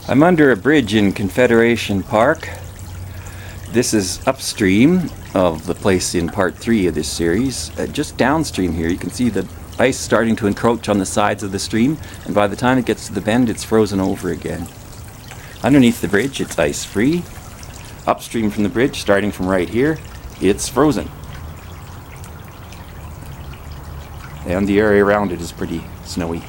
I'm under a bridge in Confederation Park. This is upstream of the place in part 3 of this series. Just downstream here you can see the ice starting to encroach on the sides of the stream, and by the time it gets to the bend it's frozen over again. Underneath the bridge it's ice free. Upstream from the bridge, starting from right here, it's frozen. And the area around it is pretty snowy.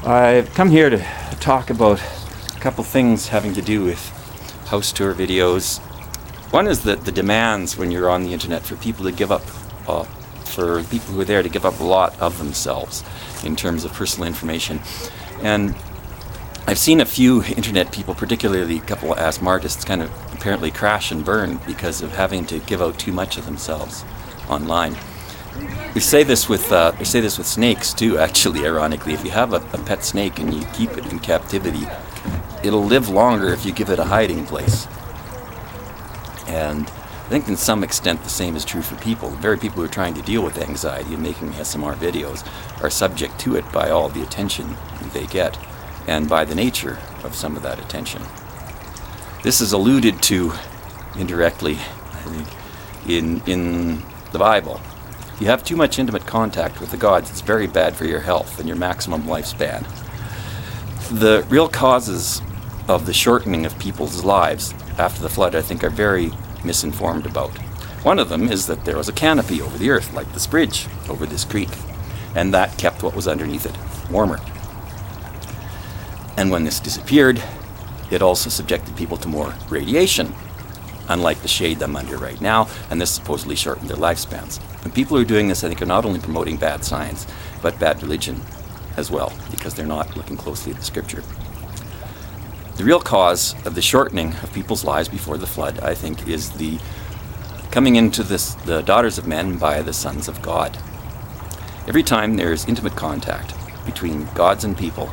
I've come here to talk about a couple things having to do with house tour videos. One is the demands when you're on the internet for people to give up, for people who are there to give up a lot of themselves in terms of personal information. And I've seen a few internet people, particularly a couple of ASM artists, kind of apparently crash and burn because of having to give out too much of themselves online. We say this with snakes too, actually, ironically. If you have a pet snake and you keep it in captivity, it'll live longer if you give it a hiding place. And I think in some extent the same is true for people. The very people who are trying to deal with anxiety and making SMR videos are subject to it by all the attention they get and by the nature of some of that attention. This is alluded to indirectly, I think, in the Bible. If you have too much intimate contact with the gods, it's very bad for your health and your maximum lifespan. The real causes of the shortening of people's lives after the flood, I think, are very misinformed about. One of them is that there was a canopy over the earth, like this bridge over this creek, and that kept what was underneath it warmer. And when this disappeared, it also subjected people to more radiation, unlike the shade I'm under right now, and this supposedly shortened their lifespans. And people who are doing this, I think, are not only promoting bad science, but bad religion as well, because they're not looking closely at the scripture. The real cause of the shortening of people's lives before the flood, I think, is the coming into the daughters of men by the sons of God. Every time there's intimate contact between gods and people,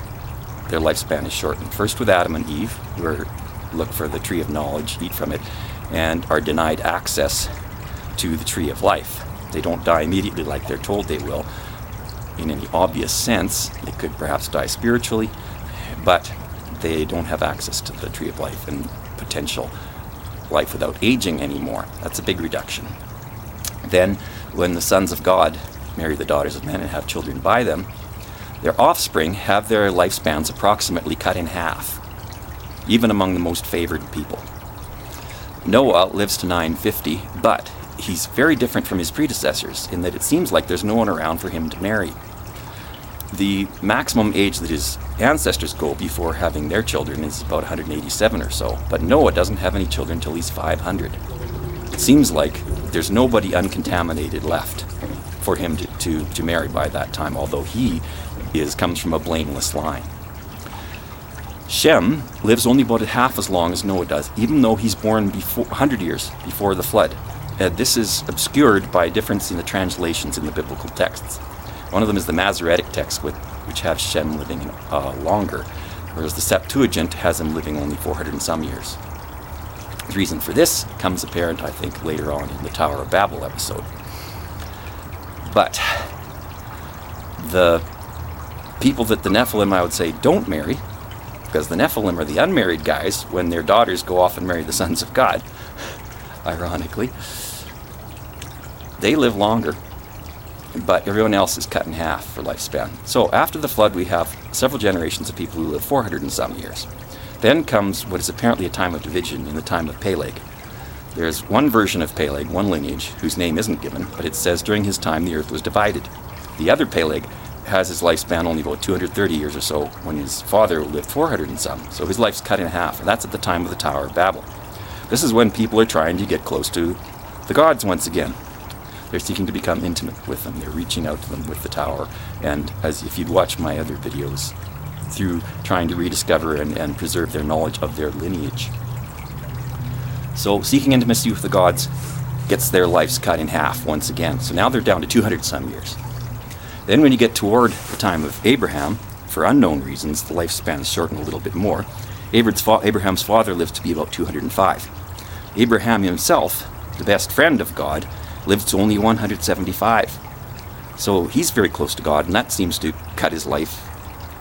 their lifespan is shortened. First with Adam and Eve, who look for the tree of knowledge, eat from it, and are denied access to the tree of life. They don't die immediately like they're told they will in any obvious sense. They could perhaps die spiritually, but they don't have access to the tree of life and potential life without aging anymore. That's a big reduction. Then, when the sons of God marry the daughters of men and have children by them, their offspring have their lifespans approximately cut in half, even among the most favored people. Noah lives to 950, but he's very different from his predecessors in that it seems like there's no one around for him to marry. The maximum age that his ancestors go before having their children is about 187 or so, but Noah doesn't have any children until he's 500. It seems like there's nobody uncontaminated left for him to marry by that time, although he comes from a blameless line. Shem lives only about half as long as Noah does, even though he's born 100 years before the flood. This is obscured by a difference in the translations in the biblical texts. One of them is the Masoretic text, which has Shem living longer, whereas the Septuagint has him living only 400 and some years. The reason for this comes apparent, I think, later on in the Tower of Babel episode. But the people that the Nephilim, I would say, don't marry, because the Nephilim are the unmarried guys when their daughters go off and marry the sons of God, ironically. They live longer, but everyone else is cut in half for lifespan. So after the flood, we have several generations of people who live 400 and some years. Then comes what is apparently a time of division in the time of Peleg. There's one version of Peleg, one lineage, whose name isn't given, but it says during his time the earth was divided. The other Peleg has his lifespan only about 230 years or so, when his father lived 400 and some. So his life's cut in half, and that's at the time of the Tower of Babel. This is when people are trying to get close to the gods once again. They're seeking to become intimate with them. They're reaching out to them with the tower. And as if you'd watch my other videos, through trying to rediscover and preserve their knowledge of their lineage. So seeking intimacy with the gods gets their lives cut in half once again. So now they're down to 200 some years. Then when you get toward the time of Abraham, for unknown reasons, the lifespan is shortened a little bit more. Abraham's father lived to be about 205. Abraham himself, the best friend of God, lived to only 175. So he's very close to God, and that seems to cut his life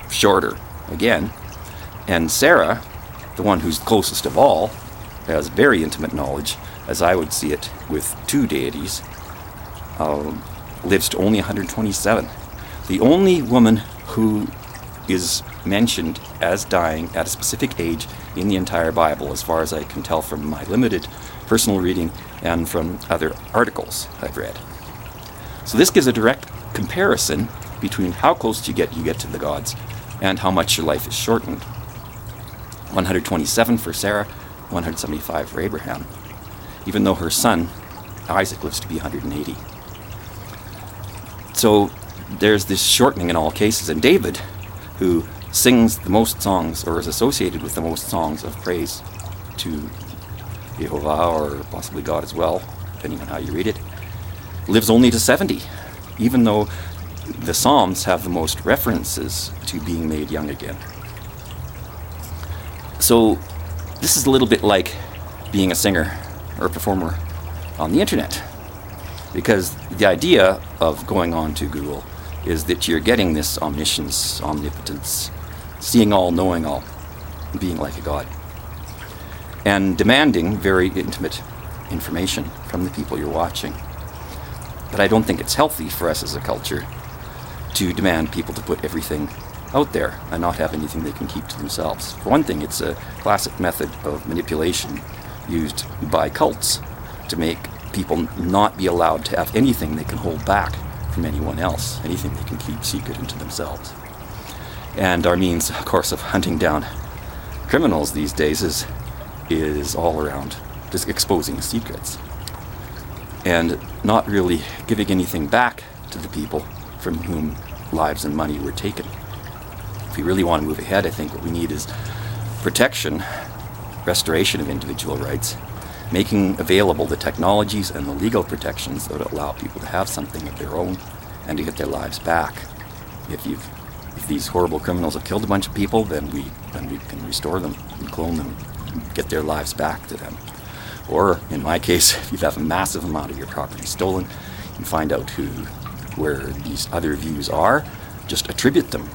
shorter again. And Sarah, the one who's closest of all, has very intimate knowledge, as I would see it, with two deities, lives to only 127. The only woman who is mentioned as dying at a specific age in the entire Bible, as far as I can tell from my limited personal reading and from other articles I've read. So this gives a direct comparison between how close you get to the gods and how much your life is shortened. 127 for Sarah, 175 for Abraham, even though her son Isaac lives to be 180. So there's this shortening in all cases. And David, who sings the most songs, or is associated with the most songs of praise to Jehovah, or possibly God as well, depending on how you read it, lives only to 70, even though the Psalms have the most references to being made young again. So this is a little bit like being a singer or a performer on the internet, because the idea of going on to Google is that you're getting this omniscience, omnipotence, seeing all, knowing all, being like a god, and demanding very intimate information from the people you're watching. But I don't think it's healthy for us as a culture to demand people to put everything out there and not have anything they can keep to themselves. For one thing, it's a classic method of manipulation used by cults to make people not be allowed to have anything they can hold back from anyone else, anything they can keep secret into themselves. And our means, of course, of hunting down criminals these days is all around just exposing secrets and not really giving anything back to the people from whom lives and money were taken. If we really want to move ahead, I think what we need is protection, restoration of individual rights, making available the technologies and the legal protections that would allow people to have something of their own and to get their lives back. If these horrible criminals have killed a bunch of people, then we can restore them and clone them and get their lives back to them. Or, in my case, if you have a massive amount of your property stolen, you can find out where these other views are, just attribute them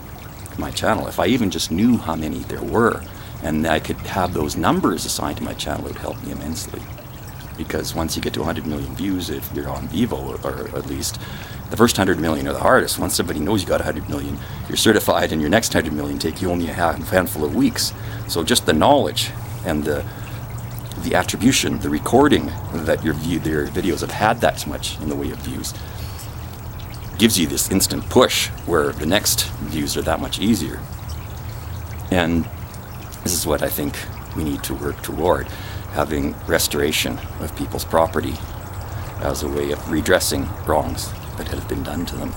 to my channel. If I even just knew how many there were, and I could have those numbers assigned to my channel, it would help me immensely. Because once you get to 100 million views, if you're on Vivo, or at least the first 100 million are the hardest. Once somebody knows you got 100 million, you're certified, and your next 100 million take you only a handful of weeks. So just the knowledge and the attribution, the recording that your videos have had that much in the way of views, gives you this instant push where the next views are that much easier. And this is what I think we need to work toward, having restoration of people's property as a way of redressing wrongs that have been done to them.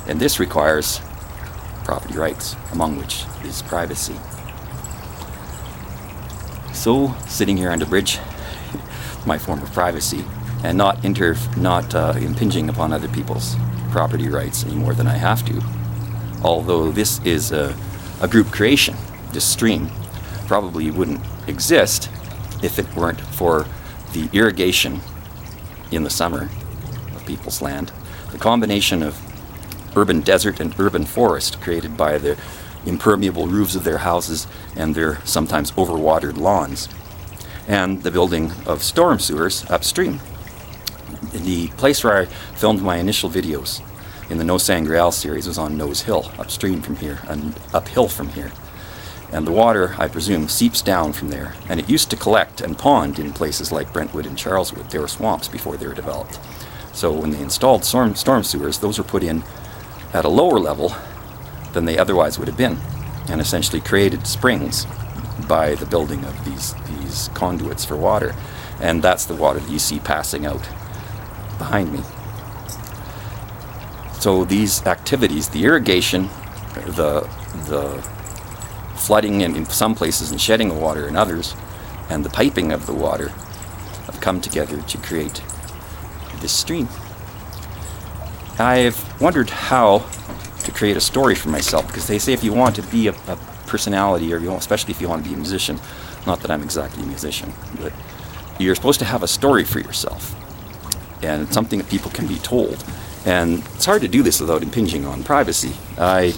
And this requires property rights, among which is privacy. So, sitting here on the bridge, my form of privacy, and not impinging upon other people's property rights any more than I have to. Although this is a group creation, this stream probably wouldn't exist if it weren't for the irrigation in the summer of people's land. The combination of urban desert and urban forest created by the impermeable roofs of their houses and their sometimes overwatered lawns, and the building of storm sewers upstream. The place where I filmed my initial videos in the No Sangreal series was on Nose Hill, upstream from here and uphill from here. And the water, I presume, seeps down from there. And it used to collect and pond in places like Brentwood and Charleswood. They were swamps before they were developed. So when they installed storm sewers, those were put in at a lower level than they otherwise would have been, and essentially created springs by the building of these conduits for water. And that's the water that you see passing out behind me. So these activities, the irrigation, the flooding in some places and shedding of water in others, and the piping of the water have come together to create this stream. I've wondered how to create a story for myself, because they say if you want to be a personality, or especially if you want to be a musician, not that I'm exactly a musician, but you're supposed to have a story for yourself, and it's something that people can be told. And it's hard to do this without impinging on privacy. I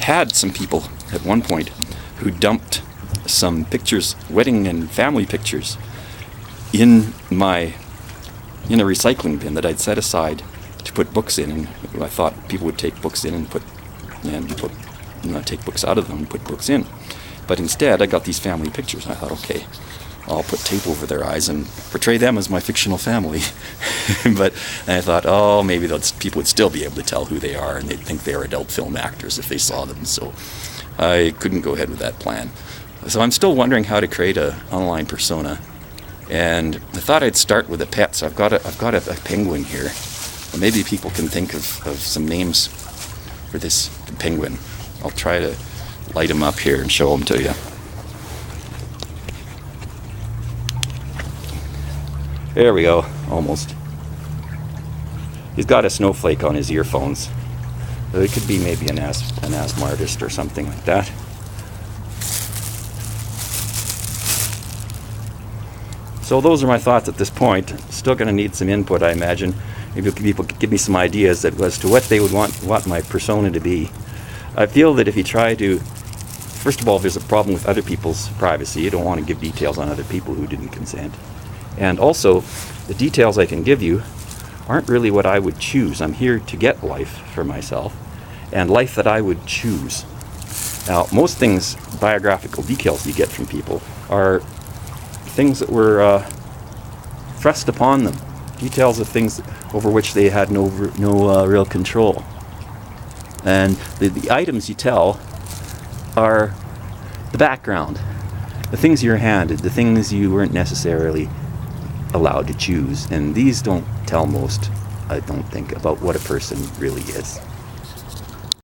had some people at one point who dumped some pictures, wedding and family pictures, in a recycling bin that I'd set aside to put books in. And I thought people would take books in and take books out of them and put books in. But instead, I got these family pictures, and I thought, okay, I'll put tape over their eyes and portray them as my fictional family. But I thought, oh, maybe people would still be able to tell who they are, and they'd think they're adult film actors if they saw them. So I couldn't go ahead with that plan. So I'm still wondering how to create an online persona. And I thought I'd start with a pet. So I've got a penguin here. Well, maybe people can think of some names for this penguin. I'll try to light him up here and show him to you. There we go, almost. He's got a snowflake on his earphones. So it could be maybe an asthma artist or something like that. So those are my thoughts at this point. Still going to need some input, I imagine. Maybe people could give me some ideas as to what they would want my persona to be. I feel that if you try to, first of all, there's a problem with other people's privacy. You don't want to give details on other people who didn't consent. And also, the details I can give you aren't really what I would choose. I'm here to get life for myself, and life that I would choose. Now, most things, biographical details you get from people, are things that were thrust upon them. Details of things over which they had no real control. And the items you tell are the background, the things you're handed, the things you weren't necessarily allowed to choose. And these don't tell most, I don't think, about what a person really is.